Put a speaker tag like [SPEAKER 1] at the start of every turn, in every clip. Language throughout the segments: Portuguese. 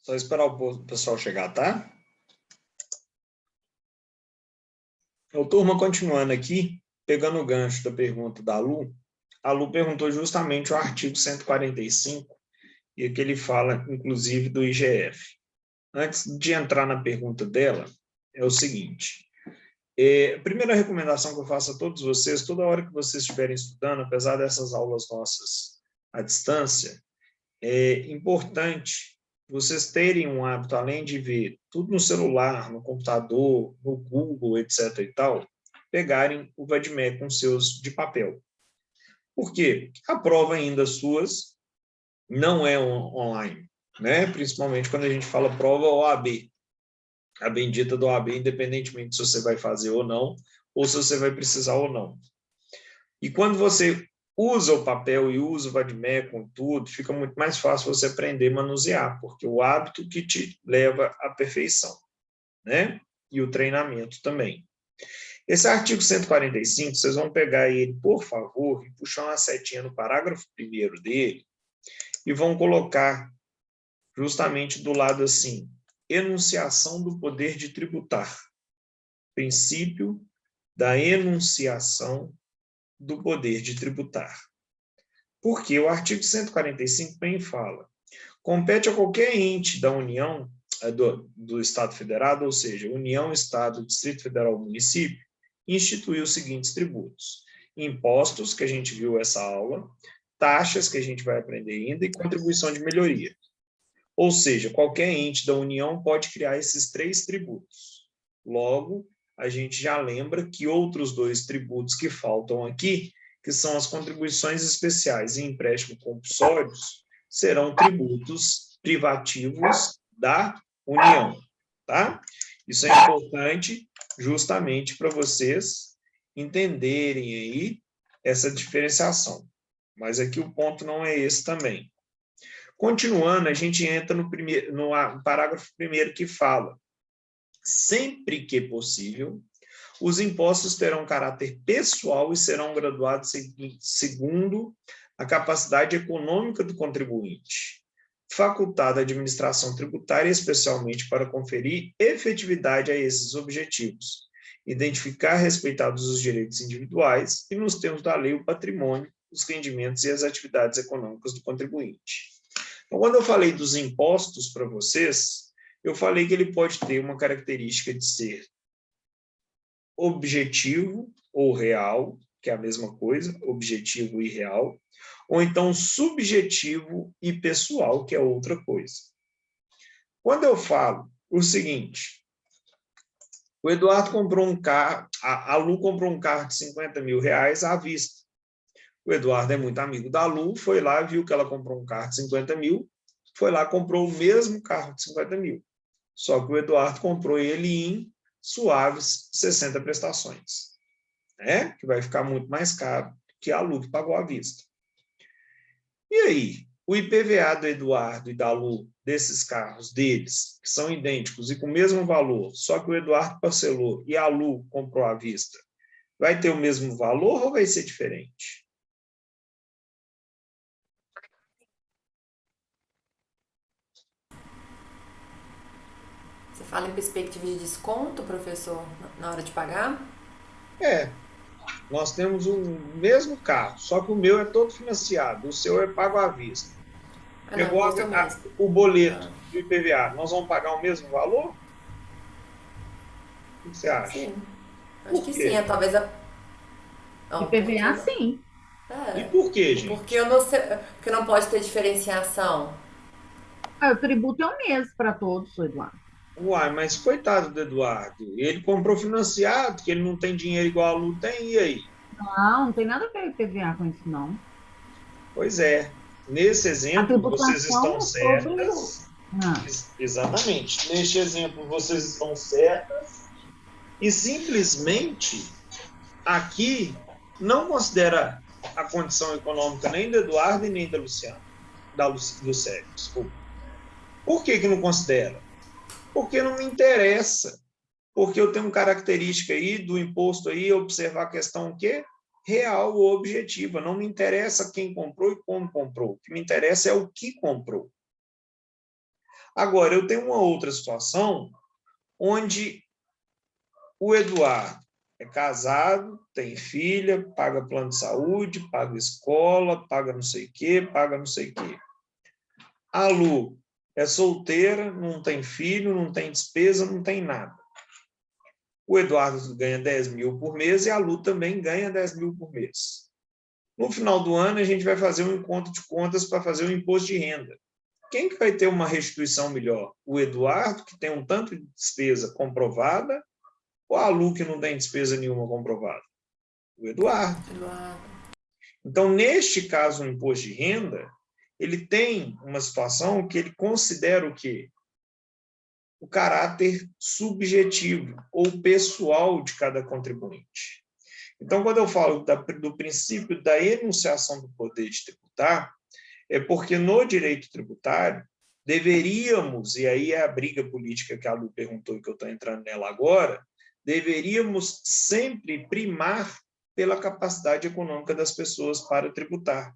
[SPEAKER 1] Só esperar o pessoal chegar, tá? Então, turma, continuando aqui, pegando o gancho da pergunta da Lu, a Lu perguntou justamente o artigo 145, e aqui ele fala, inclusive, do IGF. Antes de entrar na pergunta dela, é o seguinte, a primeira recomendação que eu faço a todos vocês, toda hora que vocês estiverem estudando, apesar dessas aulas nossas à distância, é importante vocês terem um hábito, além de ver tudo no celular, no computador, no Google, etc. e tal, pegarem o VADMEC com seus de papel. Por quê? A prova ainda suas não é online, né? Principalmente quando a gente fala prova OAB, a bendita do OAB, independentemente se você vai fazer ou não, ou se você vai precisar ou não. E quando você usa o papel e usa o VADMEC com tudo, fica muito mais fácil você aprender a manusear, porque o hábito que te leva à perfeição, né? E o treinamento também. Esse artigo 145, vocês vão pegar ele, por favor, e puxar uma setinha no parágrafo 1º dele, e vão colocar justamente do lado assim, enunciação do poder de tributar. Princípio da enunciação do poder de tributar. Porque o artigo 145 bem fala, compete a qualquer ente da União, do Estado Federado, ou seja, União, Estado, Distrito Federal, Município, instituir os seguintes tributos. Impostos, que a gente viu essa aula, taxas, que a gente vai aprender ainda, e contribuição de melhoria. Ou seja, qualquer ente da União pode criar esses 3 tributos. Logo, a gente já lembra que outros 2 tributos que faltam aqui, que são as contribuições especiais e empréstimos compulsórios, serão tributos privativos da União, tá? Isso é importante justamente para vocês entenderem aí essa diferenciação. Mas aqui o ponto não é esse também. Continuando, a gente entra no parágrafo 1º que fala, sempre que possível, os impostos terão caráter pessoal e serão graduados segundo a capacidade econômica do contribuinte, facultada a administração tributária especialmente para conferir efetividade a esses objetivos, identificar respeitados os direitos individuais e, nos termos da lei, o patrimônio, os rendimentos e as atividades econômicas do contribuinte. Então, quando eu falei dos impostos para vocês, eu falei que ele pode ter uma característica de ser objetivo ou real, que é a mesma coisa, objetivo e real, ou então subjetivo e pessoal, que é outra coisa. Quando eu falo o seguinte, o Eduardo comprou um carro, a Lu comprou um carro de 50 mil reais à vista. O Eduardo é muito amigo da Lu, foi lá, viu que ela comprou um carro de 50 mil, foi lá, comprou o mesmo carro de 50 mil. Só que o Eduardo comprou ele em suaves 60 prestações, né? Que vai ficar muito mais caro que a Lu que pagou à vista. E aí, o IPVA do Eduardo e da Lu, desses carros deles, que são idênticos e com o mesmo valor, só que o Eduardo parcelou e a Lu comprou à vista, vai ter o mesmo valor ou vai ser diferente?
[SPEAKER 2] Você fala em perspectiva de desconto, professor, na hora de pagar?
[SPEAKER 1] Nós temos o mesmo carro, só que o meu é todo financiado, o seu é pago à vista.
[SPEAKER 2] Ah, não,
[SPEAKER 1] Pegou
[SPEAKER 2] imposto é o mesmo.
[SPEAKER 1] o boleto do IPVA, nós vamos pagar o mesmo valor? O que você acha?
[SPEAKER 2] Sim, acho
[SPEAKER 1] Por
[SPEAKER 2] que sim. É,
[SPEAKER 1] quê?
[SPEAKER 2] talvez a... Não, porque
[SPEAKER 3] IPVA,
[SPEAKER 2] não...
[SPEAKER 3] sim.
[SPEAKER 1] E
[SPEAKER 2] É,
[SPEAKER 1] por quê,
[SPEAKER 2] porque
[SPEAKER 1] gente?
[SPEAKER 2] eu não sei... Porque não pode ter diferenciação.
[SPEAKER 3] O tributo é o mesmo para todos, Eduardo.
[SPEAKER 1] Uai, mas coitado do Eduardo, ele comprou financiado, que ele não tem dinheiro igual a Lu tem, e aí?
[SPEAKER 3] Não, não tem nada a ver com IPVA com isso, não.
[SPEAKER 1] Pois é, nesse
[SPEAKER 3] A
[SPEAKER 1] exemplo vocês estão
[SPEAKER 3] tributação é sobre o.
[SPEAKER 1] certas,
[SPEAKER 3] Ah,
[SPEAKER 1] exatamente, neste exemplo vocês estão certas, e simplesmente aqui não considera a condição econômica nem do Eduardo e nem da Luciana, da Lucélia, desculpa. Por que não considera? Porque não me interessa. Porque eu tenho uma característica aí do imposto aí, observar a questão o quê? Real ou objetiva. Não me interessa quem comprou e como comprou. O que me interessa é o que comprou. Agora, eu tenho uma outra situação onde o Eduardo é casado, tem filha, paga plano de saúde, paga escola, paga não sei o quê, paga não sei o quê. A Lu é solteira, não tem filho, não tem despesa, não tem nada. O Eduardo ganha 10 mil por mês e a Lu também ganha 10 mil por mês. No final do ano, a gente vai fazer um encontro de contas para fazer o imposto de renda. Quem que vai ter uma restituição melhor? O Eduardo, que tem um tanto de despesa comprovada, ou a Lu, que não tem despesa nenhuma comprovada? O Eduardo. Então, neste caso, o imposto de renda, ele tem uma situação que ele considera o quê? O caráter subjetivo ou pessoal de cada contribuinte. Então, quando eu falo do princípio da enunciação do poder de tributar, é porque no direito tributário deveríamos, e aí é a briga política que a Lu perguntou e que eu estou entrando nela agora, deveríamos sempre primar pela capacidade econômica das pessoas para tributar.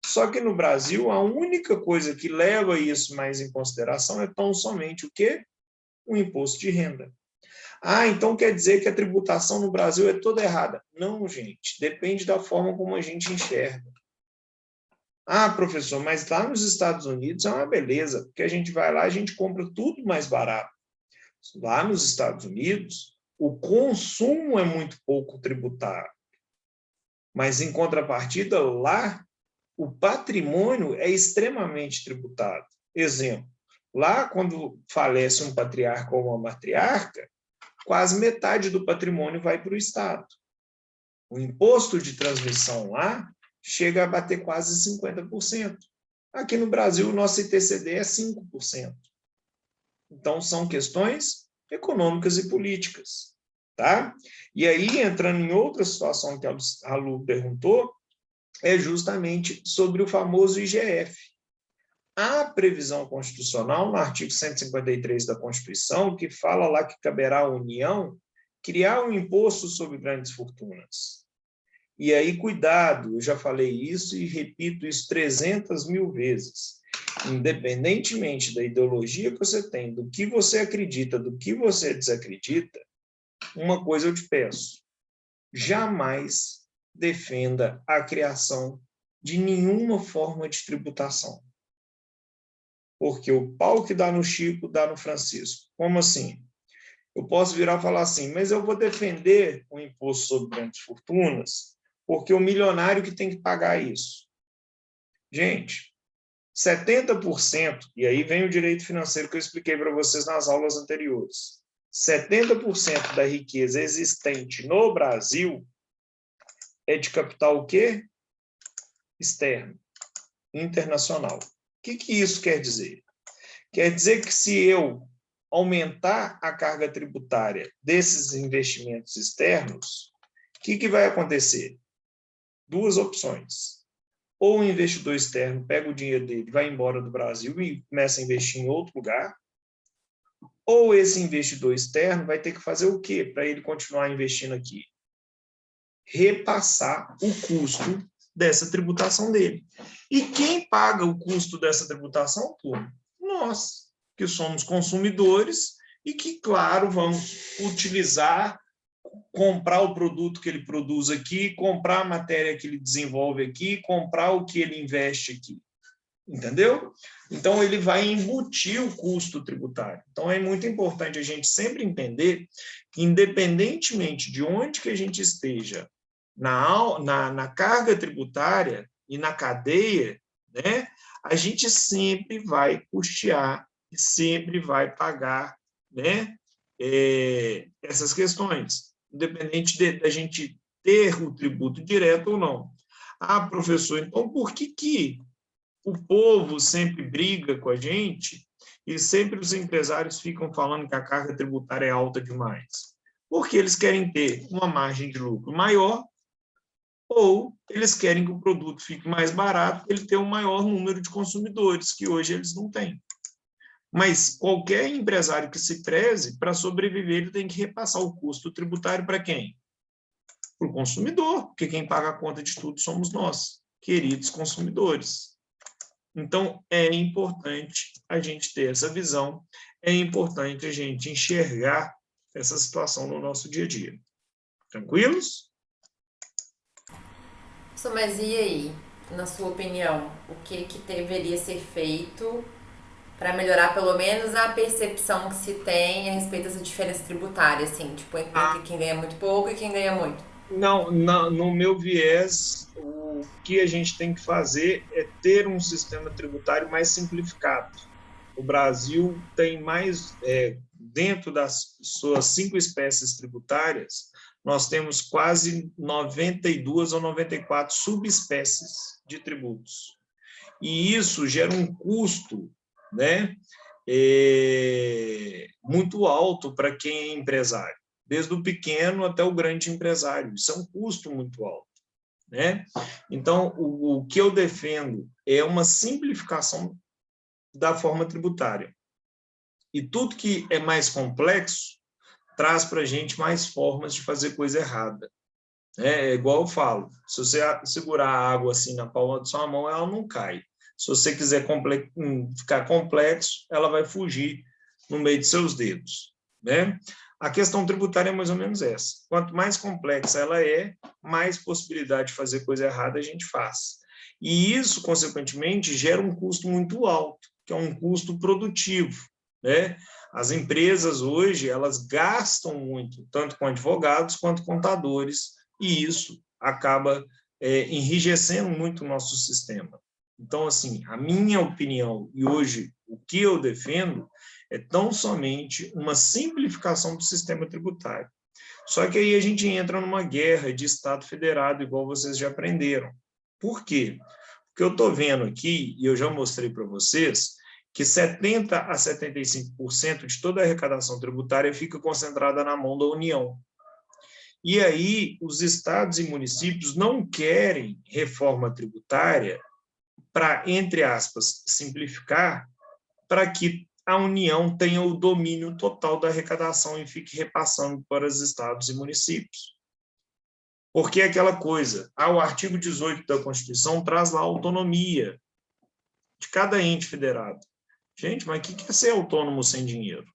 [SPEAKER 1] Só que no Brasil, a única coisa que leva isso mais em consideração é tão somente o quê? O imposto de renda. Ah, então quer dizer que a tributação no Brasil é toda errada. Não, gente, depende da forma como a gente enxerga. Ah, professor, mas lá nos Estados Unidos é uma beleza, porque a gente vai lá, a gente compra tudo mais barato. Lá nos Estados Unidos, o consumo é muito pouco tributado. Mas, em contrapartida, lá, o patrimônio é extremamente tributado. Exemplo, lá, quando falece um patriarca ou uma matriarca, quase metade do patrimônio vai para o Estado. O imposto de transmissão lá chega a bater quase 50%. Aqui no Brasil, o nosso ITCD é 5%. Então, são questões econômicas e políticas. Tá? E aí, entrando em outra situação que a Lu perguntou, é justamente sobre o famoso IGF. Há previsão constitucional, no artigo 153 da Constituição, que fala lá que caberá à União criar um imposto sobre grandes fortunas. E aí, cuidado, eu já falei isso e repito isso 300 mil vezes. Independentemente da ideologia que você tem, do que você acredita, do que você desacredita, uma coisa eu te peço: jamais defenda a criação de nenhuma forma de tributação. Porque o pau que dá no Chico, dá no Francisco. Como assim? Eu posso virar e falar assim, mas eu vou defender o imposto sobre grandes fortunas, porque o milionário que tem que pagar isso. Gente, 70%, e aí vem o direito financeiro que eu expliquei para vocês nas aulas anteriores, 70% da riqueza existente no Brasil é de capital o quê? Externo, internacional. O que isso quer dizer? Quer dizer que se eu aumentar a carga tributária desses investimentos externos, o que vai acontecer? Duas opções. Ou o investidor externo pega o dinheiro dele, vai embora do Brasil e começa a investir em outro lugar, ou esse investidor externo vai ter que fazer o quê para ele continuar investindo aqui? Repassar o custo dessa tributação dele. E quem paga o custo dessa tributação? Turma? Nós, que somos consumidores e que, claro, vamos utilizar, comprar o produto que ele produz aqui, comprar a matéria que ele desenvolve aqui, comprar o que ele investe aqui. Entendeu? Então, ele vai embutir o custo tributário. Então, é muito importante a gente sempre entender que, independentemente de onde que a gente esteja na carga tributária e na cadeia, né, a gente sempre vai custear e sempre vai pagar, né, essas questões, independente da gente ter o tributo direto ou não. Ah, professor, então por que o povo sempre briga com a gente e sempre os empresários ficam falando que a carga tributária é alta demais? Porque eles querem ter uma margem de lucro maior ou eles querem que o produto fique mais barato, ele tenha um maior número de consumidores, que hoje eles não têm. Mas qualquer empresário que se preze, para sobreviver, ele tem que repassar o custo tributário para quem? Para o consumidor, porque quem paga a conta de tudo somos nós, queridos consumidores. Então, é importante a gente ter essa visão, é importante a gente enxergar essa situação no nosso dia a dia. Tranquilos?
[SPEAKER 2] Mas e aí, na sua opinião, o que deveria ser feito para melhorar pelo menos a percepção que se tem a respeito dessa diferença tributária, assim, tipo, entre quem ganha muito pouco e quem ganha muito?
[SPEAKER 1] Não, no meu viés, o que a gente tem que fazer é ter um sistema tributário mais simplificado. O Brasil tem mais, dentro das suas 5 espécies tributárias, nós temos quase 92 ou 94 subespécies de tributos. E isso gera um custo, né, muito alto para quem é empresário, desde o pequeno até o grande empresário. Isso é um custo muito alto, né? Então, o que eu defendo é uma simplificação da forma tributária. E tudo que é mais complexo traz para a gente mais formas de fazer coisa errada. É igual eu falo, se você segurar a água assim na palma da sua mão, ela não cai. Se você quiser ficar complexo, ela vai fugir no meio de seus dedos, né? A questão tributária é mais ou menos essa. Quanto mais complexa ela é, mais possibilidade de fazer coisa errada a gente faz. E isso, consequentemente, gera um custo muito alto, que é um custo produtivo, né? As empresas hoje, elas gastam muito, tanto com advogados quanto contadores, e isso acaba enrijecendo muito o nosso sistema. Então, assim, a minha opinião, e hoje o que eu defendo, é tão somente uma simplificação do sistema tributário. Só que aí a gente entra numa guerra de Estado federado, igual vocês já aprenderam. Por quê? Porque eu estou vendo aqui, e eu já mostrei para vocês, que 70% a 75% de toda a arrecadação tributária fica concentrada na mão da União. E aí, os estados e municípios não querem reforma tributária para, entre aspas, simplificar, para que a União tenha o domínio total da arrecadação e fique repassando para os estados e municípios. Porque é aquela coisa, o artigo 18 da Constituição traz lá a autonomia de cada ente federado. Gente, mas o que é ser autônomo sem dinheiro?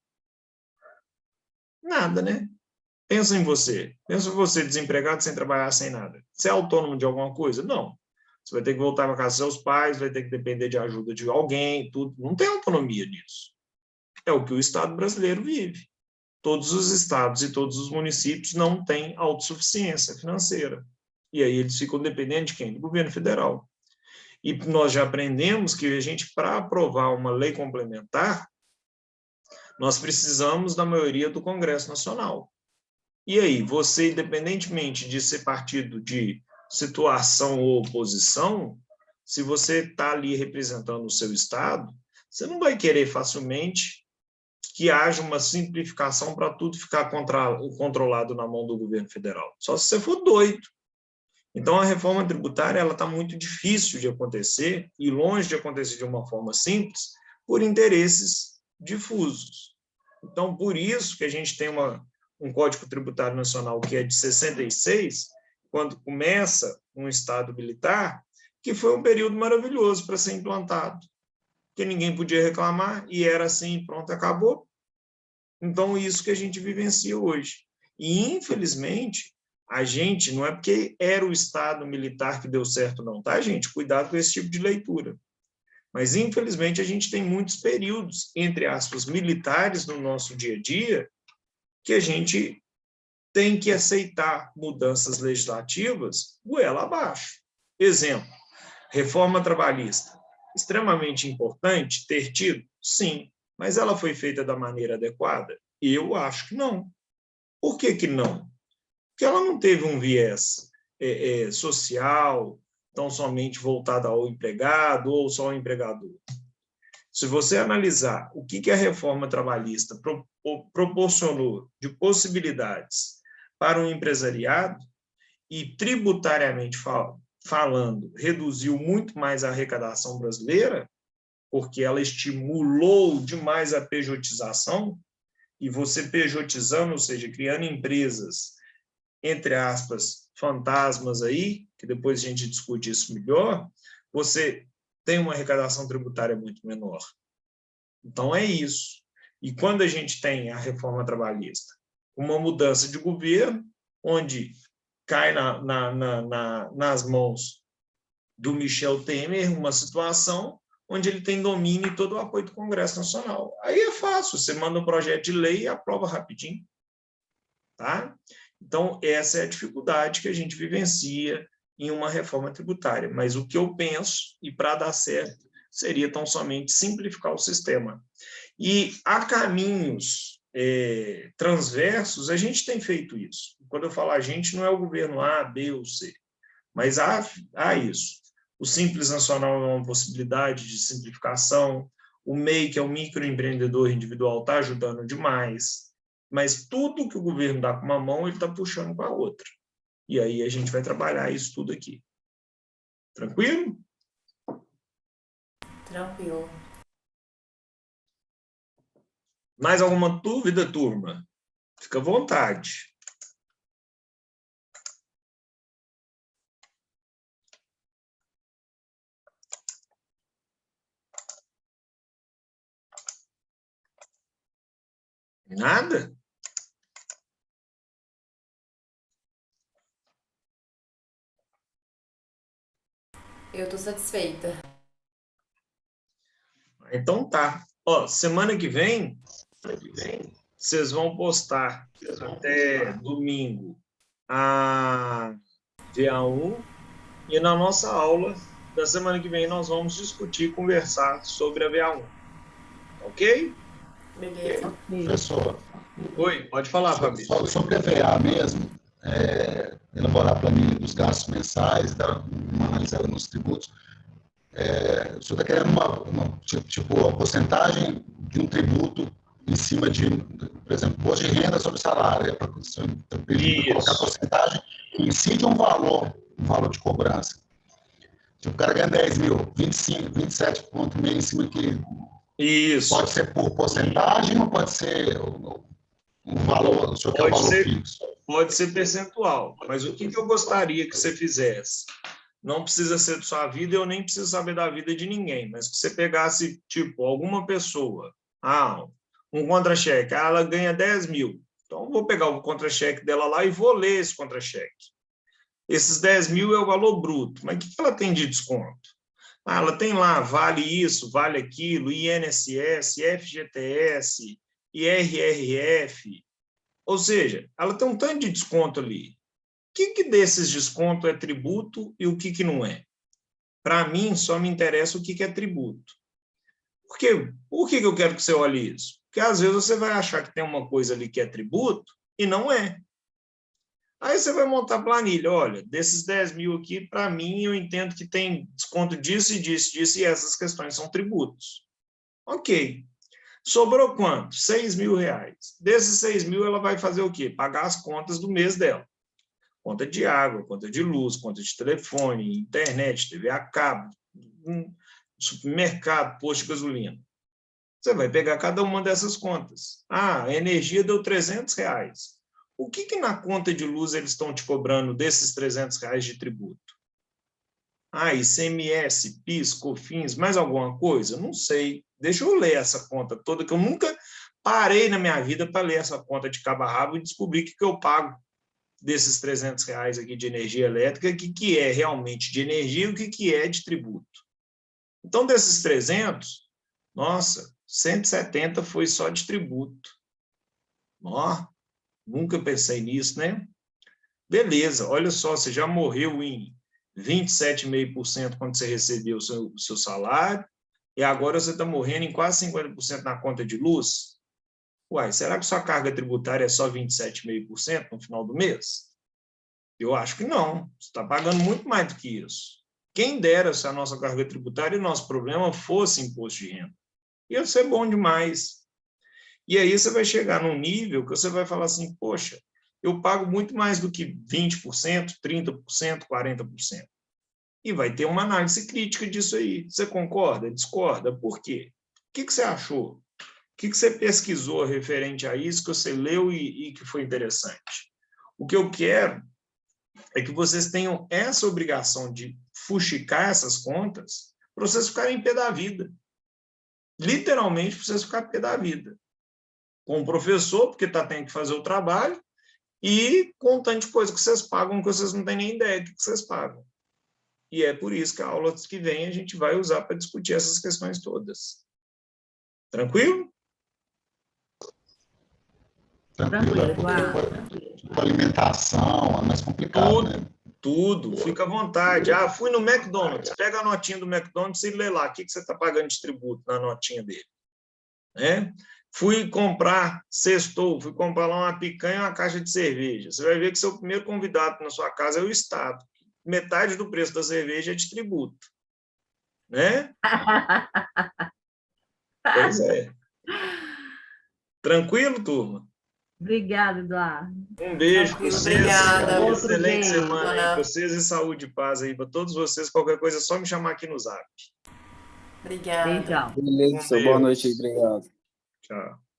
[SPEAKER 1] Nada, né? Pensa em você. Pensa em você desempregado, sem trabalhar, sem nada. Você é autônomo de alguma coisa? Não. Você vai ter que voltar para casa dos seus pais, vai ter que depender de ajuda de alguém, tudo. Não tem autonomia nisso. É o que o Estado brasileiro vive. Todos os estados e todos os municípios não têm autossuficiência financeira. E aí eles ficam dependendo de quem? Do governo federal. E nós já aprendemos que a gente, para aprovar uma lei complementar, nós precisamos da maioria do Congresso Nacional. E aí, você, independentemente de ser partido de situação ou oposição, se você está ali representando o seu Estado, você não vai querer facilmente que haja uma simplificação para tudo ficar controlado na mão do governo federal. Só se você for doido. Então, a reforma tributária está muito difícil de acontecer e longe de acontecer de uma forma simples por interesses difusos. Então, por isso que a gente tem um Código Tributário Nacional que é de 66, quando começa um Estado militar, que foi um período maravilhoso para ser implantado, porque ninguém podia reclamar e era assim, pronto, acabou. Então, isso que a gente vivencia hoje. E, infelizmente, a gente, não é porque era o Estado militar que deu certo, não, tá, gente? Cuidado com esse tipo de leitura. Mas, infelizmente, a gente tem muitos períodos, entre aspas, militares no nosso dia a dia, que a gente tem que aceitar mudanças legislativas goela abaixo. Exemplo, reforma trabalhista. Extremamente importante ter tido? Sim. Mas ela foi feita da maneira adequada? Eu acho que não. Por que não? Porque ela não teve um viés social, tão somente voltado ao empregado ou só ao empregador. Se você analisar o que a reforma trabalhista proporcionou de possibilidades para o empresariado e, tributariamente falando, reduziu muito mais a arrecadação brasileira, porque ela estimulou demais a pejotização, e você pejotizando, ou seja, criando empresas, entre aspas, fantasmas aí, que depois a gente discute isso melhor, você tem uma arrecadação tributária muito menor. Então, é isso. E quando a gente tem a reforma trabalhista, uma mudança de governo, onde cai nas mãos do Michel Temer uma situação onde ele tem domínio e todo o apoio do Congresso Nacional. Aí é fácil, você manda um projeto de lei e aprova rapidinho. Tá? Então, essa é a dificuldade que a gente vivencia em uma reforma tributária. Mas o que eu penso, e para dar certo, seria tão somente simplificar o sistema. E há caminhos transversos, a gente tem feito isso. Quando eu falo a gente, não é o governo A, B ou C, mas há isso. O Simples Nacional é uma possibilidade de simplificação, o MEI, que é o microempreendedor individual, está ajudando demais, mas tudo que o governo dá com uma mão, ele está puxando com a outra. E aí a gente vai trabalhar isso tudo aqui. Tranquilo?
[SPEAKER 2] Tranquilo.
[SPEAKER 1] Mais alguma dúvida, turma? Fica à vontade. Nada?
[SPEAKER 2] Eu estou satisfeita.
[SPEAKER 1] Então tá. Ó, semana que vem, vocês vão postar até domingo a VA1 e na nossa aula da semana que vem nós vamos discutir, conversar sobre a VA1. Ok?
[SPEAKER 2] Beleza.
[SPEAKER 4] Professor,
[SPEAKER 1] Oi, pode falar, Fabrício.
[SPEAKER 4] sobre a VA mesmo, elaborar a planilha dos gastos mensais, dar uma analisada nos tributos, o senhor está querendo uma porcentagem de um tributo em cima de, por exemplo, imposto de renda sobre salário, para colocar a porcentagem que incide um valor de cobrança. Se o cara ganha 10 mil, 25, 27,5 em cima que
[SPEAKER 1] Isso.
[SPEAKER 4] Pode ser por porcentagem ou pode ser um valor, o senhor quer um valor fixo?
[SPEAKER 1] Pode ser percentual, mas o que eu gostaria que você fizesse? Não precisa ser de sua vida, eu nem preciso saber da vida de ninguém, mas que você pegasse, tipo, alguma pessoa, um contra-cheque, ela ganha 10 mil, então eu vou pegar o contra-cheque dela lá e vou ler esse contra-cheque. Esses 10 mil é o valor bruto, mas o que ela tem de desconto? Ela tem lá, vale isso, vale aquilo, INSS, FGTS, IRRF, ou seja, ela tem um tanto de desconto ali. O que desses descontos é tributo e o que não é? Para mim, só me interessa o que é tributo. Por que eu quero que você olhe isso? Porque às vezes você vai achar que tem uma coisa ali que é tributo e não é. Aí você vai montar a planilha, olha, desses 10 mil aqui, para mim, eu entendo que tem desconto disso e disso, disso, e essas questões são tributos. Ok. Sobrou quanto? 6 mil reais. Desses 6 mil, ela vai fazer o quê? Pagar as contas do mês dela. Conta de água, conta de luz, conta de telefone, internet, TV a cabo, supermercado, posto de gasolina. Você vai pegar cada uma dessas contas. A energia deu 300 reais. O que na conta de luz eles estão te cobrando desses 300 reais de tributo? ICMS, PIS, COFINS, mais alguma coisa? Não sei. Deixa eu ler essa conta toda, que eu nunca parei na minha vida para ler essa conta de cabo a rabo e descobrir o que eu pago desses 300 reais aqui de energia elétrica, o que é realmente de energia e o que é de tributo. Então, desses 300, nossa, 170 foi só de tributo. Nunca pensei nisso, né? Beleza, olha só, você já morreu em 27,5% quando você recebeu o seu salário, e agora você está morrendo em quase 50% na conta de luz? Uai, será que sua carga tributária é só 27,5% no final do mês? Eu acho que não, você está pagando muito mais do que isso. Quem dera se a nossa carga tributária e o nosso problema fosse imposto de renda. Ia ser bom demais. E aí você vai chegar num nível que você vai falar assim, poxa, eu pago muito mais do que 20%, 30%, 40%. E vai ter uma análise crítica disso aí. Você concorda? Discorda? Por quê? O que você achou? O que você pesquisou referente a isso, que você leu e que foi interessante? O que eu quero é que vocês tenham essa obrigação de fuxicar essas contas para vocês ficarem em pé da vida. literalmente para vocês ficarem pé da vida. Com o professor, porque tendo que fazer o trabalho, e com um tanto de coisa que vocês pagam, que vocês não têm nem ideia do que vocês pagam. E é por isso que a aula que vem a gente vai usar para discutir essas questões todas. Tranquilo?
[SPEAKER 3] Tranquilo, Eduardo.
[SPEAKER 4] Com alimentação é mais complicado, né?
[SPEAKER 1] Tudo, fica à vontade. Ah, fui no McDonald's, pega a notinha do McDonald's e lê lá o que você está pagando de tributo na notinha dele. Né? Fui comprar, sextou, fui comprar lá uma picanha e uma caixa de cerveja. Você vai ver que seu primeiro convidado na sua casa é o Estado. Metade do preço da cerveja é de tributo. Né? Pois é. Tranquilo, turma?
[SPEAKER 3] Obrigada, Eduardo.
[SPEAKER 1] Um beijo para vocês.
[SPEAKER 2] Obrigada.
[SPEAKER 1] Uma excelente
[SPEAKER 3] Outro
[SPEAKER 1] semana aí para vocês e saúde e paz aí para todos vocês. Qualquer coisa é só me chamar aqui no Zap.
[SPEAKER 2] Obrigada.
[SPEAKER 3] Beijão.
[SPEAKER 5] Beleza, boa noite aí, obrigado.
[SPEAKER 1] Tchau.